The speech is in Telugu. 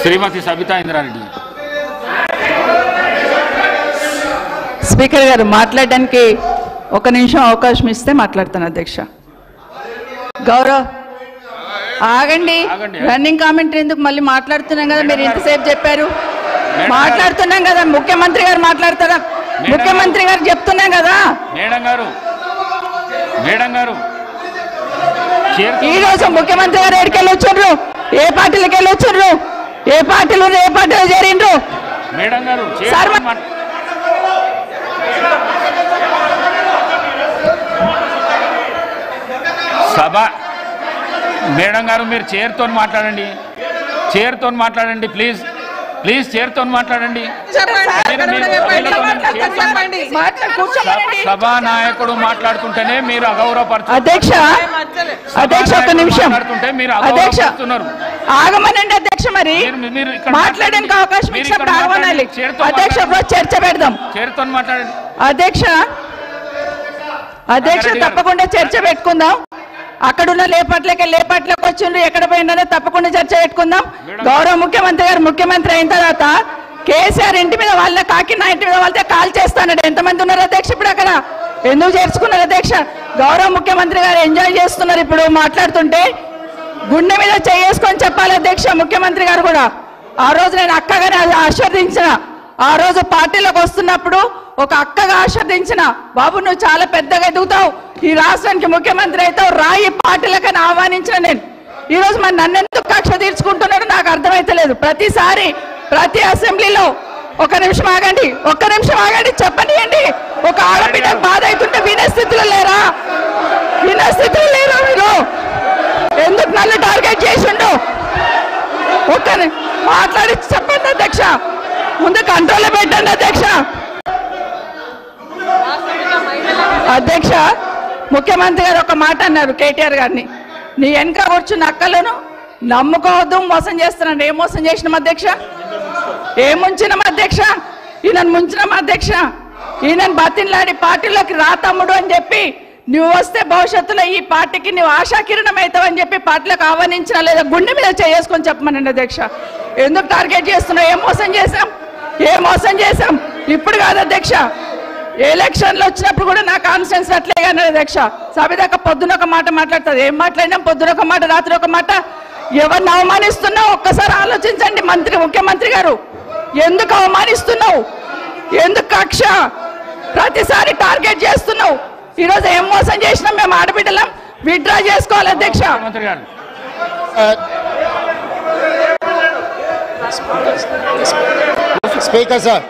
శ్రీమతి సబితా ఇంద్రారెడ్డి. స్పీకర్ గారు మాట్లాడడానికి ఒక నిమిషం అవకాశం ఇస్తే మాట్లాడతాను అధ్యక్ష. గౌరవ్ ఆగండి, రన్నింగ్ కామెంటరీ ఎందుకు? మళ్ళీ మాట్లాడుతున్నాం కదా, మీరు ఇంతసేపు చెప్పారు. మాట్లాడుతున్నాం కదా, ముఖ్యమంత్రి గారు మాట్లాడతారా? ముఖ్యమంత్రి గారు చెప్తున్నాం కదా. మేడం గారు ఈ రోజు ముఖ్యమంత్రి గారు ఎక్కడికి వెళ్ళి వచ్చారు? ఏ పార్టీలకు వెళ్ళి వచ్చారు? ఏ పార్టీలో చేరిండ్రు? మేడం గారు సభ మేడం గారు మీరు చైర్తో మాట్లాడండి, చైర్తో మాట్లాడండి ప్లీజ్, ప్లీజ్ చైర్తో మాట్లాడండి. సభా నాయకుడు మాట్లాడుతుంటేనే మీరు అగౌరవపరుస్తున్నారు. అధ్యక్ష ఒక నిమిషం, మీరు అగౌరవపరుస్తున్నారు. ఆగమనండి అధ్యక్ష. మరి మాట్లాడడానికి అవకాశం ఇచ్చినప్పుడు ఆగమనాలి అధ్యక్ష. చర్చ పెడదాం. చైర్తో మాట్లాడండి అధ్యక్ష. తప్పకుండా చర్చ పెట్టుకుందాం. అక్కడున్న లేపట్లకి వచ్చిండ్రు, ఎక్కడ పోయిందో తప్పకుండా చర్చ పెట్టుకుందాం. గౌరవ ముఖ్యమంత్రి గారు ముఖ్యమంత్రి అయిన తర్వాత కేసీఆర్ ఇంటి మీద వాళ్ళ కాకినా ఇంటి మీద వాళ్ళతో కాల్ చేస్తాడు. ఎంతమంది ఉన్నారు అధ్యక్ష? ఇప్పుడు అక్కడ ఎందుకు చేర్చుకున్నారు అధ్యక్ష? గౌరవ ముఖ్యమంత్రి గారు ఎంజాయ్ చేస్తున్నారు. ఇప్పుడు మాట్లాడుతుంటే గుండె మీద చేసుకొని చెప్పాలి అధ్యక్ష. ముఖ్యమంత్రి గారు కూడా ఆ రోజు నేను అక్కగానే ఆశీర్వదించిన, ఆ రోజు పార్టీలోకి వస్తున్నప్పుడు ఒక అక్కగా ఆశీర్వదించిన, బాబు నువ్వు చాలా పెద్దగా ఎదుగుతావు, ఈ రాష్ట్రానికి ముఖ్యమంత్రి అవుతావు, రాయి పార్టీలకని ఆహ్వానించిన నేను. ఈ రోజు మరి నన్ను ఎందుకు కక్ష తీర్చుకుంటున్నాడు నాకు అర్థమైతలేదు. ప్రతిసారి ప్రతి అసెంబ్లీలో ఒక్క నిమిషం ఆగండి చెప్పనియండి. ఒక ఆడబిడ్డ బాధ అవుతుంటే వినే స్థితిలో లేరా? మీరు ఎందుకు నన్ను టార్గెట్ చేసిండు? మాట్లాడి చెప్పండి అధ్యక్ష. ముందు కంట్రోల్లో పెట్టండి అధ్యక్ష. అధ్యక్ష ముఖ్యమంత్రి గారు ఒక మాట అన్నారు కేటీఆర్ గారిని, నీ వెనక కూర్చున్న అక్కలను నమ్ముకోవద్దు, మోసం చేస్తున్నాడు. ఏం మోసం చేసినాం అధ్యక్ష? ఏం ముంచినాం అధ్యక్ష? ఈయనను ముంచినాం అధ్యక్ష. ఈయనను బతిన్లాడి పార్టీలోకి రా తమ్ముడు అని చెప్పి, నువ్వు వస్తే భవిష్యత్తులో ఈ పార్టీకి నువ్వు ఆశాకిరణం అవుతావు అని చెప్పి పార్టీలకు ఆహ్వానించిన లేదా గుండె మీద చేసుకొని చెప్పమనండి అధ్యక్ష. ఎందుకు టార్గెట్ చేస్తున్నావు? ఏం మోసం చేశాం? ఇప్పుడు కాదు అధ్యక్ష, ఎలక్షన్లు వచ్చినప్పుడు కూడా నా కాన్ఫిడెన్స్ అట్లే అన్నారు అధ్యక్ష. సభ పొద్దున ఒక మాట మాట్లాడుతుంది. ఏం మాట్లాడినాం? పొద్దున ఒక మాట, రాత్రి ఒక మాట. ఎవరిని అవమానిస్తున్నావు ఒక్కసారి ఆలోచించండి ముఖ్యమంత్రి గారు. ఎందుకు అవమానిస్తున్నావు? ఎందుకు కక్ష? ప్రతిసారి టార్గెట్ చేస్తున్నావు. ఈరోజు ఏం మోసం చేసినాం? మేము ఆడబిడ్డలం విత్డ్రా చేసుకోవాలి అధ్యక్ష. Speaker sir